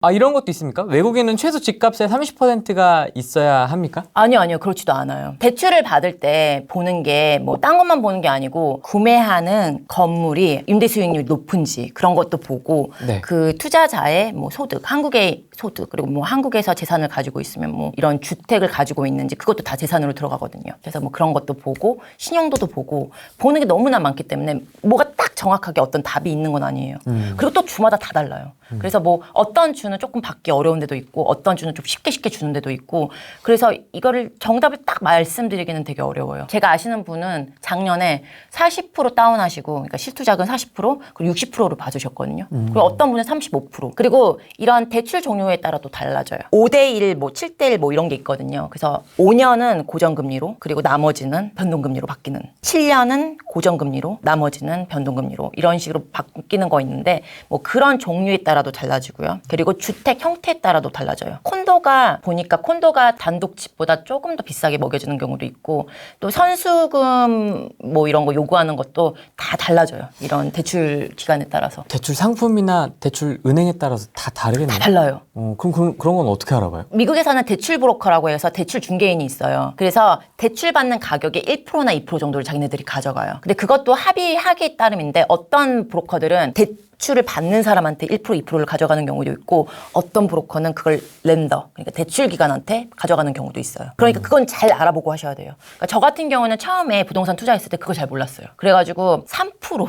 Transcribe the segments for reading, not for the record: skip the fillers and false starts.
아, 이런 것도 있습니까? 외국인은 최소 집값의 30%가 있어야 합니까? 아니요. 그렇지도 않아요. 대출을 받을 때 보는 게 뭐 딴 것만 보는 게 아니고 구매하는 건물이 임대 수익률이 높은지 그런 것도 보고 네. 그 투자자의 뭐 소득, 한국의 소득 그리고 뭐 한국에서 재산을 가지고 있으면 뭐 이런 주택을 가지고 있는지 그것도 다 재산으로 들어가거든요. 그래서 뭐 그런 것도 보고 신용도도 보고 보는 게 너무나 많기 때문에 뭐가 딱 정확하게 어떤 답이 있는 건 아니에요. 그리고 또 주마다 다 달라요. 그래서 뭐 어떤 주는 조금 받기 어려운 데도 있고 어떤 주는 좀 쉽게 주는 데도 있고 그래서 이거를 정답을 딱 말씀드리기는 되게 어려워요. 제가 아시는 분은 작년에 40% 다운하시고 그러니까 실투자금 40% 그리고 60%로 봐주셨거든요. 그리고 어떤 분은 35% 그리고 이런 대출 종류에 따라 또 달라져요. 5대1 뭐 7대1 뭐 이런 게 있거든요. 그래서 5년은 고정금리로 그리고 나머지는 변동금리로 바뀌는 7년은 고정금리로 나머지는 변동금리로 이런 식으로 바뀌는 거 있는데 뭐 그런 종류에 따라도 달라지고요. 그리고 주택 형태에 따라도 달라져요. 콘도가 보니까 콘도가 단독 집보다 조금 더 비싸게 먹여주는 경우도 있고 또 선수금 뭐 이런 거 요구하는 것도 다 달라져요. 이런 대출 기간에 따라서. 대출 상품이나 대출 은행에 따라서 다 다르겠네요. 다 달라요. 그럼 그런 건 어떻게 알아봐요? 미국에서는 대출 브로커라고 해서 대출 중개인이 있어요. 그래서 대출 받는 가격의 1%나 2% 정도를 자기네들이 가져가요. 근데 그것도 합의하기에 따름인데 어떤 브로커들은 대출을 받는 사람한테 1%, 2%를 가져가는 경우도 있고 어떤 브로커는 그걸 렌더, 그러니까 대출 기관한테 가져가는 경우도 있어요. 그러니까 그건 잘 알아보고 하셔야 돼요. 그러니까 저 같은 경우는 처음에 부동산 투자했을 때 그걸 잘 몰랐어요. 그래가지고 3%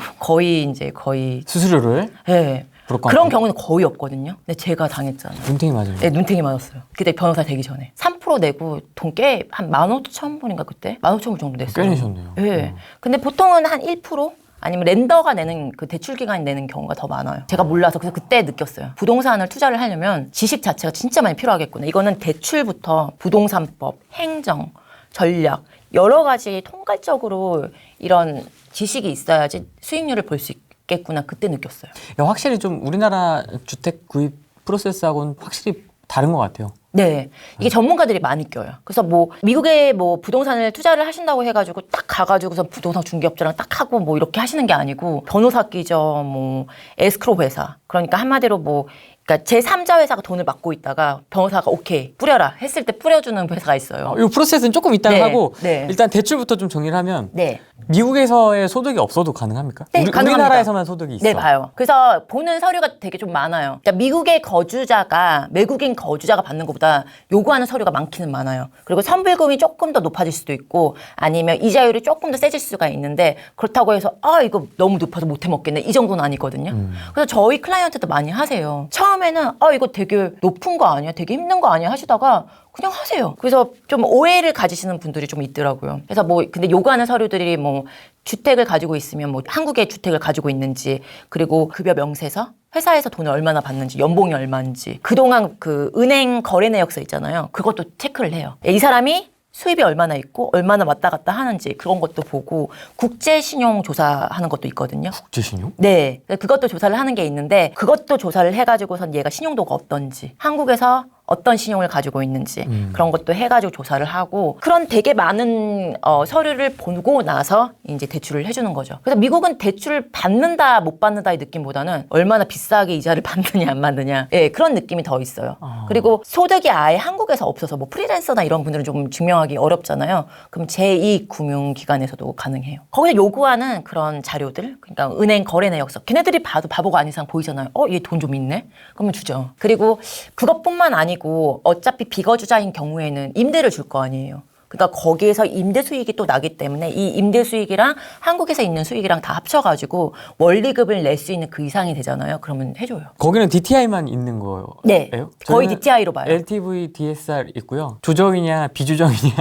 거의 수수료를? 네. 브로커한테? 그런 경우는 거의 없거든요. 근데 제가 당했잖아요. 눈탱이 맞아요. 네, 눈탱이 맞았어요. 그때 변호사 되기 전에. 3% 내고 돈 꽤 한 15,000불인가 그때? 15,000불 정도 냈어요. 꽤 내셨네요. 네. 근데 보통은 한 1%? 아니면 렌더가 내는 그 대출 기관이 내는 경우가 더 많아요. 제가 몰라서 그래서 그때 느꼈어요. 부동산을 투자를 하려면 지식 자체가 진짜 많이 필요하겠구나. 이거는 대출부터 부동산법, 행정, 전략 여러 가지 통괄적으로 이런 지식이 있어야지 수익률을 볼 수 있겠구나. 그때 느꼈어요. 확실히 좀 우리나라 주택 구입 프로세스하고는 확실히 다른 것 같아요. 네. 이게 전문가들이 많이 껴요. 그래서 뭐, 미국에 뭐 부동산을 투자를 하신다고 해가지고 딱 가가지고서 부동산 중개업자랑 딱 하고 뭐 이렇게 하시는 게 아니고 변호사 끼죠. 뭐, 에스크로 회사. 그러니까 한마디로 뭐, 그러니까 제3자 회사가 돈을 맡고 있다가 변호사가 오케이, 뿌려라. 했을 때 뿌려주는 회사가 있어요. 이 프로세스는 조금 이따가 네, 하고 네. 일단 대출부터 좀 정리를 하면 네. 미국에서의 소득이 없어도 가능합니까? 네, 가능합니다. 우리나라에서만 소득이 있어. 네, 봐요. 그래서 보는 서류가 되게 좀 많아요. 그러니까 미국의 거주자가 외국인 거주자가 받는 것보다 요구하는 서류가 많기는 많아요. 그리고 선불금이 조금 더 높아질 수도 있고 아니면 이자율이 조금 더 세질 수가 있는데 그렇다고 해서 이거 너무 높아서 못 해먹겠네 이 정도는 아니거든요. 그래서 저희 클라이언트도 많이 하세요. 처음에는 이거 되게 높은 거 아니야? 되게 힘든 거 아니야? 하시다가 그냥 하세요. 그래서 좀 오해를 가지시는 분들이 좀 있더라고요. 그래서 뭐 근데 요구하는 서류들이 뭐 주택을 가지고 있으면 뭐 한국의 주택을 가지고 있는지 그리고 급여 명세서 회사에서 돈을 얼마나 받는지 연봉이 얼마인지 그동안 그 은행 거래 내역서 있잖아요. 그것도 체크를 해요. 이 사람이 수입이 얼마나 있고 얼마나 왔다 갔다 하는지 그런 것도 보고 국제신용 조사하는 것도 있거든요. 국제신용? 네. 그것도 조사를 하는 게 있는데 그것도 조사를 해가지고선 얘가 신용도가 어떤지 한국에서 어떤 신용을 가지고 있는지 그런 것도 해가지고 조사를 하고 그런 되게 많은 서류를 보고 나서 이제 대출을 해주는 거죠. 그래서 미국은 대출을 받는다 못 받는다의 느낌보다는 얼마나 비싸게 이자를 받느냐 안 받느냐 그런 느낌이 더 있어요. 그리고 소득이 아예 한국에서 없어서 뭐 프리랜서나 이런 분들은 좀 증명하기 어렵잖아요. 그럼 제2금융기관에서도 가능해요. 거기서 요구하는 그런 자료들 그러니까 은행 거래 내역서 걔네들이 봐도 바보가 아닌 이상 보이잖아요. 얘 돈 좀 있네? 그러면 주죠. 그리고 그것뿐만 아니고 어차피 비거주자인 경우에는 임대를 줄 거 아니에요. 그러니까 거기에서 임대 수익이 또 나기 때문에 이 임대 수익이랑 한국에서 있는 수익이랑 다 합쳐가지고 원리급을 낼 수 있는 그 이상이 되잖아요. 그러면 해줘요. 거기는 DTI만 있는 거예요? 네. 거의 DTI로 봐요. LTV, DSR 있고요. 조정이냐 비조정이냐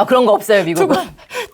그런 거 없어요 미국은.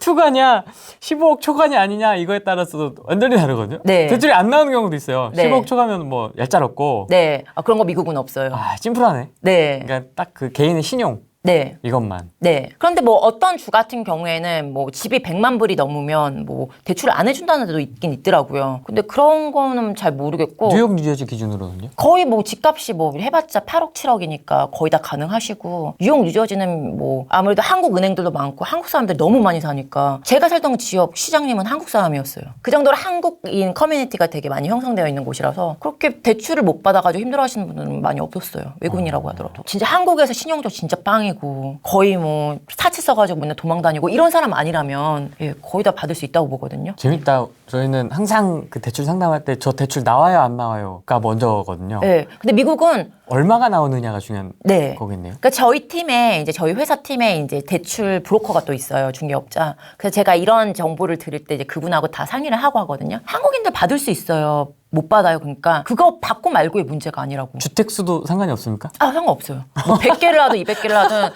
투가냐 15억 초과냐 아니냐 이거에 따라서 완전히 다르거든요. 네. 대출이 안 나오는 경우도 있어요. 네. 15억 초과면 뭐 얄짤없고 네. 그런 거 미국은 없어요. 심플하네. 네. 그러니까 딱 그 개인의 신용 네. 이것만. 네. 그런데 뭐 어떤 주 같은 경우에는 뭐 집이 100만 불이 넘으면 뭐 대출을 안 해준다는 데도 있긴 있더라고요. 근데 그런 거는 잘 모르겠고. 뉴욕, 뉴저지 기준으로는요? 거의 뭐 집값이 뭐 해봤자 8억, 7억이니까 거의 다 가능하시고. 뉴욕, 뉴저지는 뭐 아무래도 한국 은행들도 많고 한국 사람들이 너무 많이 사니까. 제가 살던 지역 시장님은 한국 사람이었어요. 그 정도로 한국인 커뮤니티가 되게 많이 형성되어 있는 곳이라서 그렇게 대출을 못 받아가지고 힘들어하시는 분들은 많이 없었어요. 외국인이라고 하더라도. 진짜 한국에서 신용도 진짜 빵이고 거의 뭐 사채 써가지고 맨날 도망다니고 이런 사람 아니라면 예, 거의 다 받을 수 있다고 보거든요. 재밌다. 저희는 항상 그 대출 상담할 때 저 대출 나와요 안 나와요가 먼저거든요. 네. 근데 미국은 얼마가 나오느냐가 중요한 네. 거겠네요. 그러니까 저희 팀에 이제 저희 회사 팀에 이제 대출 브로커가 또 있어요. 중개업자. 그래서 제가 이런 정보를 드릴 때 이제 그분하고 다 상의를 하고 하거든요. 한국인들 받을 수 있어요. 못 받아요. 그러니까 그거 받고 말고의 문제가 아니라고. 주택수도 상관이 없습니까? 아, 상관없어요. 뭐 100개를 하든 200개를 하든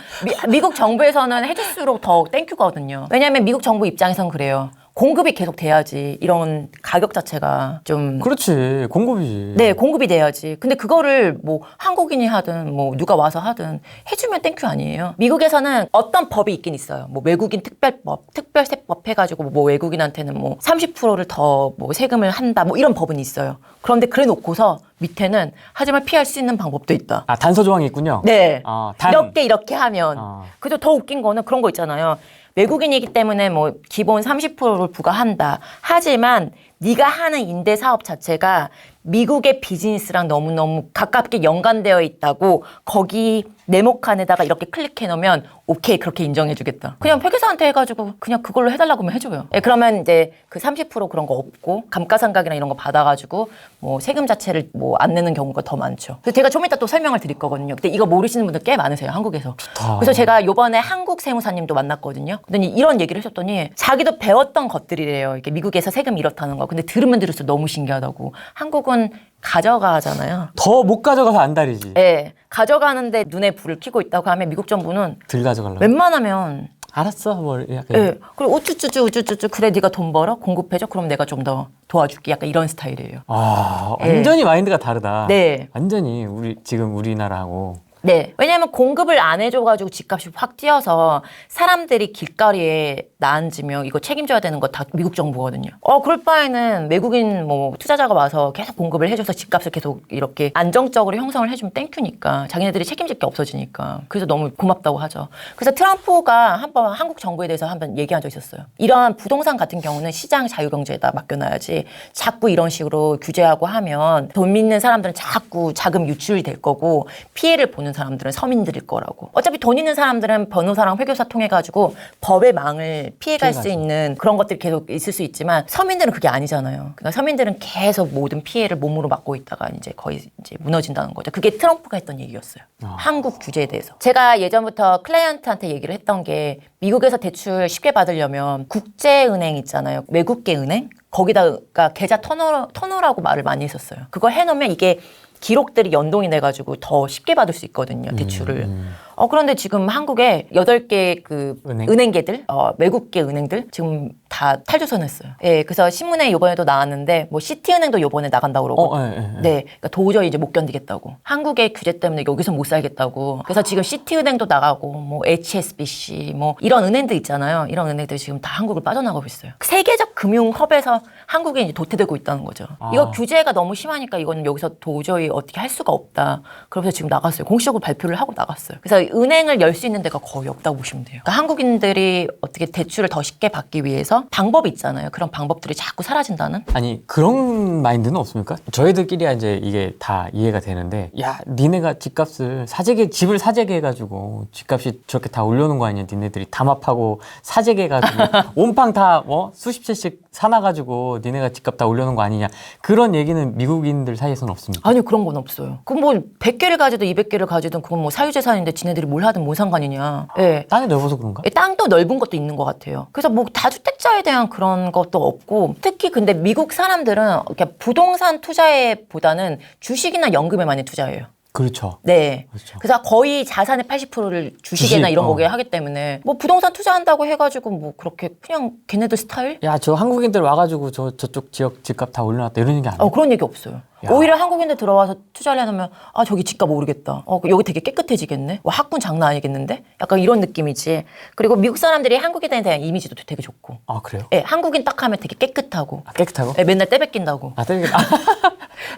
미국 정부에서는 해줄수록 더 땡큐거든요. 왜냐하면 미국 정부 입장에선 그래요. 공급이 계속 돼야지 이런 가격 자체가 좀 그렇지. 공급이지. 네, 공급이 돼야지. 근데 그거를 뭐 한국인이 하든 뭐 누가 와서 하든 해주면 땡큐 아니에요. 미국에서는 어떤 법이 있긴 있어요. 뭐 외국인 특별법, 특별세법 해가지고 뭐 외국인한테는 뭐 30%를 더 뭐 세금을 한다 뭐 이런 법은 있어요. 그런데 그래 놓고서 밑에는 하지만 피할 수 있는 방법도 있다. 아, 단서 조항이 있군요. 네. 단. 이렇게 하면. 그래도 더 웃긴 거는 그런 거 있잖아요. 외국인이기 때문에 뭐 기본 30%를 부과한다. 하지만 네가 하는 임대 사업 자체가 미국의 비즈니스랑 너무너무 가깝게 연관되어 있다고 거기 네모칸에다가 이렇게 클릭해 놓으면 오케이 그렇게 인정해 주겠다. 그냥 회계사한테 해가지고 그냥 그걸로 해달라고 하면 해줘요. 예, 그러면 이제 그 30% 그런 거 없고 감가상각이나 이런 거 받아가지고 뭐 세금 자체를 뭐 안 내는 경우가 더 많죠. 그래서 제가 좀 이따 또 설명을 드릴 거거든요. 근데 이거 모르시는 분들 꽤 많으세요. 한국에서. 좋다. 그래서 제가 요번에 한국 세무사님도 만났거든요. 근데 이런 얘기를 하셨더니 자기도 배웠던 것들이래요. 이렇게 미국에서 세금 이렇다는 거. 근데 들으면 들을수록 너무 신기하다고. 한국은 가져가잖아요. 더 못 가져가서 안달이지. 네. 가져가는데 눈에 불을 켜고 있다고 하면 미국 정부는 들 가져가려고. 웬만하면 알았어. 뭐 약간. 예. 그리고 우쭈쭈쭈 그래 네가 돈 벌어 공급해줘 그럼 내가 좀 더 도와줄게 약간 이런 스타일이에요. 아, 완전히 마인드가 다르다. 네. 완전히 지금 우리나라하고. 네. 왜냐하면 공급을 안 해줘가지고 집값이 확 뛰어서 사람들이 길거리에 나앉으면 이거 책임져야 되는 거 다 미국 정부거든요. 그럴 바에는 외국인 뭐 투자자가 와서 계속 공급을 해줘서 집값을 계속 이렇게 안정적으로 형성을 해주면 땡큐니까 자기네들이 책임질 게 없어지니까. 그래서 너무 고맙다고 하죠. 그래서 트럼프가 한번 한국 정부에 대해서 한번 얘기한 적 있었어요. 이러한 부동산 같은 경우는 시장 자유경제에다 맡겨놔야지 자꾸 이런 식으로 규제하고 하면 돈 믿는 사람들은 자꾸 자금 유출이 될 거고 피해를 보는 사람들은 서민들일 거라고. 어차피 돈 있는 사람들은 변호사랑 회계사 통해 가지고 법의 망을 피해갈 수 있는 그런 것들이 계속 있을 수 있지만 서민들은 그게 아니잖아요. 그러니까 서민들은 계속 모든 피해를 몸으로 맡고 있다가 이제 거의 이제 무너진다는 거죠. 그게 트럼프가 했던 얘기였어요. 한국 규제에 대해서. 제가 예전부터 클라이언트한테 얘기를 했던 게 미국에서 대출 쉽게 받으려면 국제은행 있잖아요. 외국계 은행? 거기다가 계좌 터널하고 말을 많이 했었어요. 그걸 해놓으면 이게 기록들이 연동이 돼가지고 더 쉽게 받을 수 있거든요, 대출을. 그런데 지금 한국에 8개 그 은행계들, 외국계 은행들 지금 다 탈주선했어요. 예, 그래서 신문에 요번에도 나왔는데 뭐 시티은행도 요번에 나간다고 그러고. 네, 그러니까 도저히 이제 못 견디겠다고. 한국의 규제 때문에 여기서 못 살겠다고. 그래서 지금 시티은행도 나가고 뭐 HSBC 뭐 이런 은행들 있잖아요. 이런 은행들 지금 다 한국을 빠져나가고 있어요. 세계적 금융허브에서 한국이 이제 도태되고 있다는 거죠. 이거 규제가 너무 심하니까 이거는 여기서 도저히 어떻게 할 수가 없다. 그래서 지금 나갔어요. 공식적으로 발표를 하고 나갔어요. 그래서 은행을 열 수 있는 데가 거의 없다고 보시면 돼요. 그러니까 한국인들이 어떻게 대출을 더 쉽게 받기 위해서 방법이 있잖아요. 그런 방법들이 자꾸 사라진다는? 아니, 그런 마인드는 없습니까? 저희들끼리야 이제 이게 다 이해가 되는데, 야, 니네가 집값을 집을 사재기 해가지고 집값이 저렇게 다 올려놓은 거 아니야? 니네들이 담합하고 사재기 해가지고 온팡 다 수십 채씩 사놔가지고 니네가 집값 다 올려놓은 거 아니냐? 그런 얘기는 미국인들 사이에서는 없습니다. 아니요, 그런 건 없어요. 그럼 뭐 100개를 가지든 200개를 가지든 그건 뭐 사유재산인데 지네들이 뭘 하든 뭔 상관이냐. 예. 땅이 넓어서 그런가? 땅도 넓은 것도 있는 것 같아요. 그래서 뭐 다주택자에 대한 그런 것도 없고 특히 근데 미국 사람들은 이렇게 부동산 투자에 보다는 주식이나 연금에 많이 투자해요. 그렇죠. 네. 그렇죠. 그래서 거의 자산의 80%를 주식이나 이런 거에 하기 때문에 뭐 부동산 투자한다고 해가지고 뭐 그렇게 그냥 걔네들 스타일? 야, 저 한국인들 와가지고 저쪽 지역 집값 다 올려놨다 이런 얘기 안 해요? 그런 얘기 없어요. 야. 오히려 한국인들 들어와서 투자를 해놓으면 아 저기 집값 오르겠다. 여기 되게 깨끗해지겠네. 와 학군 장난 아니겠는데? 약간 이런 느낌이지. 그리고 미국 사람들이 한국에 대한 이미지도 되게 좋고. 아 그래요? 예, 한국인 딱 하면 되게 깨끗하고. 아, 깨끗하고? 예, 맨날 때 뺏긴다고. 아 땡겨.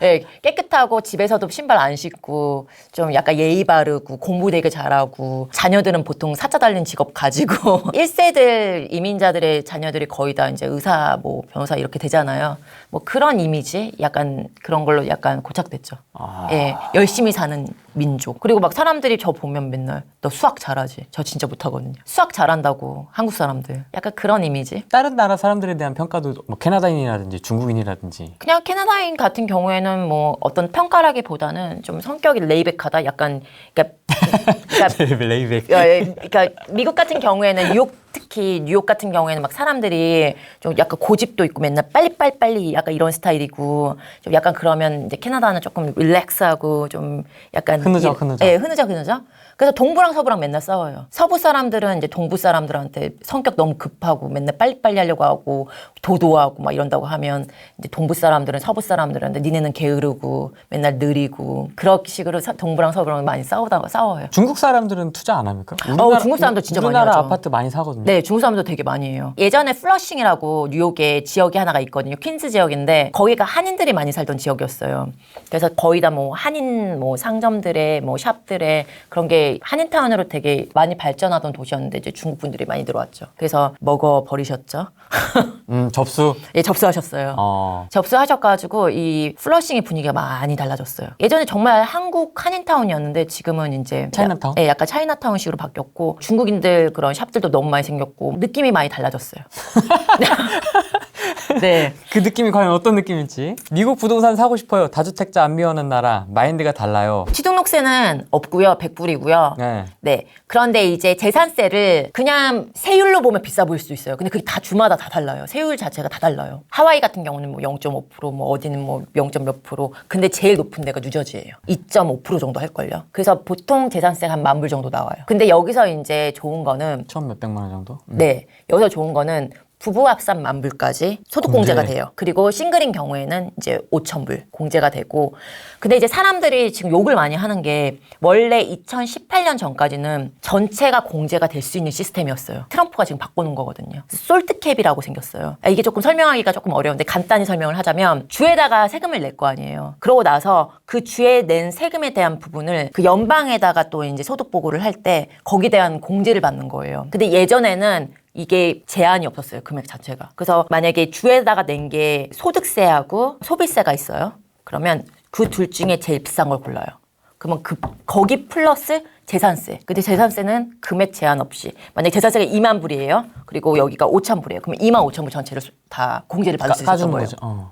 예, 깨끗하고 집에서도 신발 안 신고 좀 약간 예의 바르고 공부 되게 잘하고 자녀들은 보통 사자 달린 직업 가지고 1세들 이민자들의 자녀들이 거의 다 이제 의사 뭐 변호사 이렇게 되잖아요. 뭐 그런 이미지 약간 그런 걸로 약간 고착됐죠. 아. 예, 열심히 사는 민족. 그리고 막 사람들이 저 보면 맨날 너 수학 잘하지? 저 진짜 못하거든요. 수학 잘한다고 한국 사람들. 약간 그런 이미지. 다른 나라 사람들에 대한 평가도 뭐 캐나다인이라든지 중국인이라든지 그냥 캐나다인 같은 경우에는 뭐 어떤 평가라기보다는 좀 성격이 레이백하다. 약간 그러니까 레이백. 그러니까 미국 같은 경우에는 특히 뉴욕 같은 경우에는 막 사람들이 좀 약간 고집도 있고 맨날 빨리 약간 이런 스타일이고 좀 약간 그러면 이제 캐나다는 조금 릴렉스하고 좀 약간 흐느적. 예, 흐느적. 그래서 동부랑 서부랑 맨날 싸워요. 서부 사람들은 이제 동부 사람들한테 성격 너무 급하고 맨날 빨리빨리 하려고 하고 도도하고 막 이런다고 하면 이제 동부 사람들은 서부 사람들한테 니네는 게으르고 맨날 느리고 그런 식으로 동부랑 서부랑 많이 싸워요. 중국 사람들은 투자 안 합니까? 중국 사람도 진짜 많이 우리나라 하죠. 아파트 많이 사거든요. 네, 중국 사람도 되게 많이 해요. 예전에 플러싱이라고 뉴욕에 지역이 하나가 있거든요. 퀸즈 지역인데 거기가 한인들이 많이 살던 지역이었어요. 그래서 거의 다 뭐 한인 뭐 상점들에 뭐 샵들에 그런 게 한인타운으로 되게 많이 발전하던 도시였는데 이제 중국 분들이 많이 들어왔죠. 그래서 먹어 버리셨죠. 접수. 예, 접수하셨어요. 접수하셔가지고 이 플러싱의 분위기가 많이 달라졌어요. 예전에 정말 한국 한인타운이었는데 지금은 이제 차이나타운? 예, 약간 차이나타운식으로 바뀌었고 중국인들 그런 샵들도 너무 많이 생겼고 느낌이 많이 달라졌어요. 네. 그 느낌이 과연 어떤 느낌일지. 미국 부동산 사고 싶어요. 다주택자 안 미워하는 나라. 마인드가 달라요. 취등록세는 없고요. 100불이고요. 네. 네. 그런데 이제 재산세를 그냥 세율로 보면 비싸 보일 수 있어요. 근데 그게 다 주마다 다 달라요. 세율 자체가 다 달라요. 하와이 같은 경우는 뭐 0.5%, 뭐 어디는 뭐 0. 몇 %. 근데 제일 높은 데가 뉴저지예요. 2.5% 정도 할걸요. 그래서 보통 재산세가 한 10,000불 정도 나와요. 근데 여기서 이제 좋은 거는 처음 몇백만 원 정도? 네. 여기서 좋은 거는 부부 합산 10,000불까지 소득 공제가 돼요. 그리고 싱글인 경우에는 이제 5,000불 공제가 되고. 근데 이제 사람들이 지금 욕을 많이 하는 게 원래 2018년 전까지는 전체가 공제가 될 수 있는 시스템이었어요. 트럼프가 지금 바꿔놓은 거거든요. 솔트캡이라고 생겼어요. 이게 조금 설명하기가 조금 어려운데 간단히 설명을 하자면 주에다가 세금을 낼 거 아니에요. 그러고 나서 그 주에 낸 세금에 대한 부분을 그 연방에다가 또 이제 소득 보고를 할 때 거기에 대한 공제를 받는 거예요. 근데 예전에는 이게 제한이 없었어요. 금액 자체가. 그래서 만약에 주에다가 낸 게 소득세하고 소비세가 있어요. 그러면 그 둘 중에 제일 비싼 걸 골라요. 그러면 거기 플러스 재산세. 근데 재산세는 금액 제한 없이. 만약에 재산세가 20,000불이에요. 그리고 여기가 5,000불이에요. 그러면 25,000불 전체를 다 공제를 받을 수 있었던 거예요.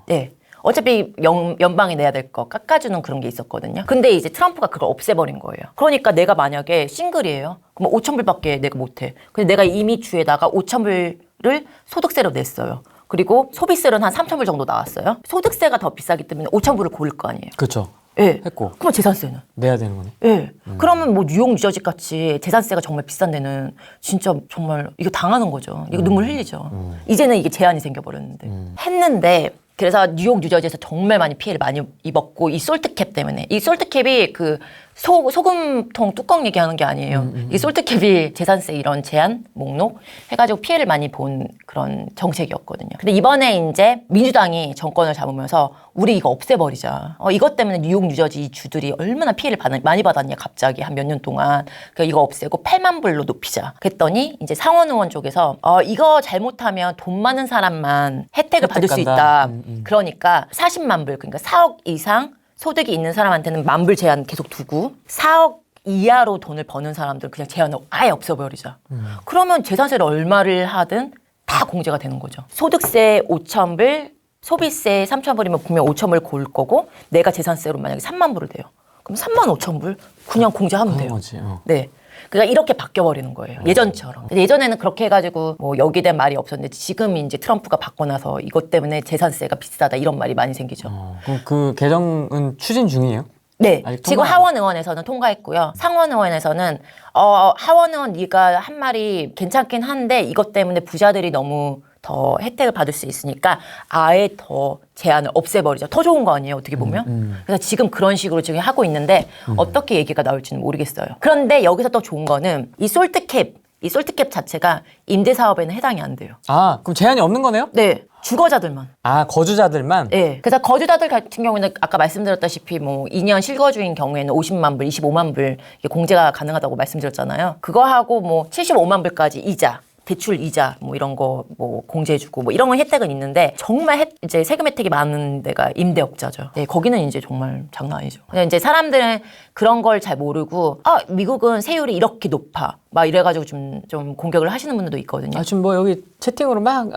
네. 어차피 연방에 내야 될 거 깎아주는 그런 게 있었거든요. 근데 이제 트럼프가 그걸 없애버린 거예요. 그러니까 내가 만약에 싱글이에요. 그럼 5,000불밖에 내가 못해. 근데 내가 이미 주에다가 5,000불을 소득세로 냈어요. 그리고 소비세로는 한 3,000불 정도 나왔어요. 소득세가 더 비싸기 때문에 5,000불을 고를 거 아니에요. 그렇죠. 예. 했고. 그럼 재산세는? 내야 되는 거네. 예. 그러면 뭐 뉴욕, 뉴저지 같이 재산세가 정말 비싼 데는 진짜 정말 이거 당하는 거죠. 이거 눈물 흘리죠. 이제는 이게 제한이 생겨버렸는데. 했는데 그래서 뉴욕, 뉴저지에서 정말 많이 피해를 많이 입었고 이 솔트캡 때문에. 이 솔트캡이 그 소금통 뚜껑 얘기하는 게 아니에요. 이 솔트캡이 재산세 이런 제한 목록 해가지고 피해를 많이 본 그런 정책이었거든요. 근데 이번에 이제 민주당이 정권을 잡으면서 우리 이거 없애버리자. 이것 때문에 뉴욕, 뉴저지 이 주들이 얼마나 피해를 많이 받았냐 갑자기 한 몇 년 동안. 그러니까 이거 없애고 80,000불로 높이자. 그랬더니 이제 상원 의원 쪽에서 이거 잘못하면 돈 많은 사람만 혜택을 받을 수 있다. 그러니까 400,000불 그러니까 4억 이상 소득이 있는 사람한테는 10,000불 제한 계속 두고 4억 이하로 돈을 버는 사람들은 그냥 제한을 아예 없애버리자. 그러면 재산세를 얼마를 하든 다 공제가 되는 거죠. 소득세 5,000불, 소비세 3,000불이면 분명 5,000불 고를 거고 내가 재산세로 만약에 30,000불을 돼요. 그럼 35,000불 그냥 공제하면 돼요. 거지, 네. 그러니까 이렇게 바뀌어버리는 거예요. 예전처럼. 예전에는 그렇게 해가지고 뭐 여기 된 말이 없었는데 지금 이제 트럼프가 바꿔놔서 이것 때문에 재산세가 비싸다 이런 말이 많이 생기죠. 그럼 그 개정은 추진 중이에요? 네. 아직 지금 통과 하원 의원에서는 통과했고요. 상원 의원에서는 하원 의원 네가 한 말이 괜찮긴 한데 이것 때문에 부자들이 너무 더 혜택을 받을 수 있으니까 아예 더 제한을 없애버리자. 더 좋은 거 아니에요, 어떻게 보면? 그래서 지금 그런 식으로 지금 하고 있는데 어떻게 얘기가 나올지는 모르겠어요. 그런데 여기서 또 좋은 거는 이 솔트캡 자체가 임대사업에는 해당이 안 돼요. 아, 그럼 제한이 없는 거네요? 네, 주거자들만. 아, 거주자들만? 네. 그래서 거주자들 같은 경우에는 아까 말씀드렸다시피 뭐 2년 실거주인 경우에는 50만 불, 25만 불 이게 공제가 가능하다고 말씀드렸잖아요. 그거 하고 뭐 75만 불까지 이자. 대출 이자 뭐 이런 거 뭐 공제해주고 뭐 이런 건 혜택은 있는데 정말 이제 세금 혜택이 많은 데가 임대업자죠. 네, 거기는 이제 정말 장난 아니죠. 근데 이제 사람들은 그런 걸 잘 모르고 미국은 세율이 이렇게 높아 막 이래가지고 좀 공격을 하시는 분들도 있거든요. 아, 지금 뭐 여기 채팅으로 막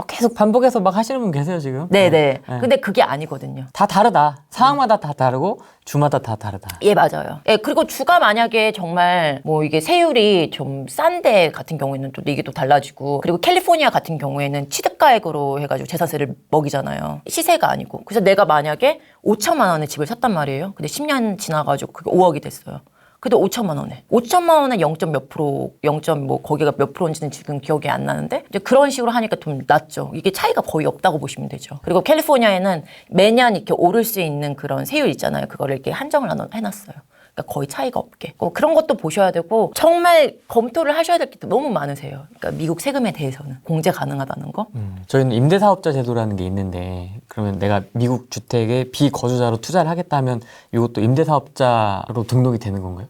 계속 반복해서 막 하시는 분 계세요, 지금? 네네. 네. 근데 그게 아니거든요. 다 다르다. 상황마다 다 다르고 주마다 다 다르다. 예, 맞아요. 예, 그리고 주가 만약에 정말 뭐 이게 세율이 좀 싼 데 같은 경우에는 또 이게 또 달라지고 그리고 캘리포니아 같은 경우에는 취득가액으로 해가지고 재산세를 먹이잖아요. 시세가 아니고. 그래서 내가 만약에 5천만 원에 집을 샀단 말이에요. 근데 10년 지나가지고 그게 5억이 됐어요. 그래도 5천만 원에. 5천만 원에 0점 몇 프로, 0점 뭐 거기가 몇 프로인지는 지금 기억이 안 나는데 이제 그런 식으로 하니까 좀 낮죠. 이게 차이가 거의 없다고 보시면 되죠. 그리고 캘리포니아에는 매년 이렇게 오를 수 있는 그런 세율 있잖아요. 그거를 이렇게 한정을 해놨어요. 그러니까 거의 차이가 없게. 그런 것도 보셔야 되고 정말 검토를 하셔야 될 게 너무 많으세요. 그러니까 미국 세금에 대해서는 공제 가능하다는 거. 저희는 임대사업자 제도라는 게 있는데 그러면 내가 미국 주택에 비거주자로 투자를 하겠다 하면 이것도 임대사업자로 등록이 되는 건가요?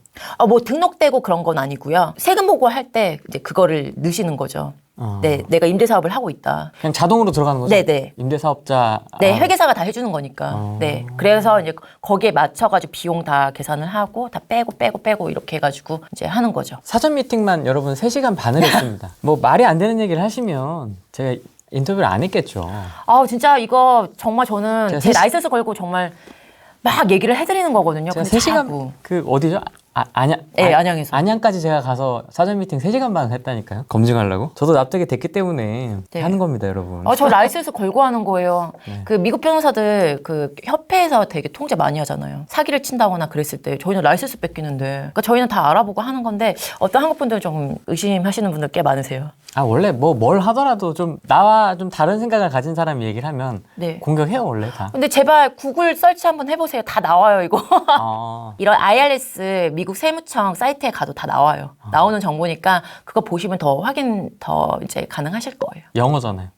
뭐 등록되고 그런 건 아니고요. 세금 보고할 때 이제 그거를 넣으시는 거죠. 네, 내가 임대사업을 하고 있다. 그냥 자동으로 들어가는 거죠? 네네. 임대사업자. 네, 회계사가 다 해주는 거니까. 네, 그래서 이제 거기에 맞춰가지고 비용 다 계산을 하고 다 빼고 이렇게 해가지고 이제 하는 거죠. 사전 미팅만 여러분 3시간 반을 했습니다. 뭐 말이 안 되는 얘기를 하시면 제가 인터뷰를 안 했겠죠. 진짜 이거 정말 저는 제 라이센스 걸고 정말 막 얘기를 해드리는 거거든요. 제가 근데 3시간 자꾸. 그 어디죠? 안양. 네, 안양에서. 안양까지 제가 가서 사전 미팅 3시간 반을 했다니까요. 검증하려고. 저도 납득이 됐기 때문에 네. 하는 겁니다, 여러분. 저 라이센스 걸고 하는 거예요. 네. 그 미국 변호사들 그 협회에서 되게 통제 많이 하잖아요. 사기를 친다거나 그랬을 때 저희는 라이센스 뺏기는데, 그러니까 저희는 다 알아보고 하는 건데 어떤 한국 분들은 좀 의심하시는 분들 꽤 많으세요. 원래 뭘 하더라도 좀 나와 좀 다른 생각을 가진 사람이 얘기를 하면 네. 공격해요, 원래 다. 근데 제발 구글 설치 한번 해보세요. 다 나와요, 이거. 이런 IRS 미국 세무청 사이트에 가도 다 나와요. 나오는 정보니까 그거 보시면 더 확인 더 이제 가능하실 거예요. 영어잖아요.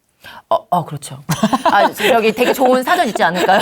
그렇죠. 저기 되게 좋은 사전 있지 않을까요?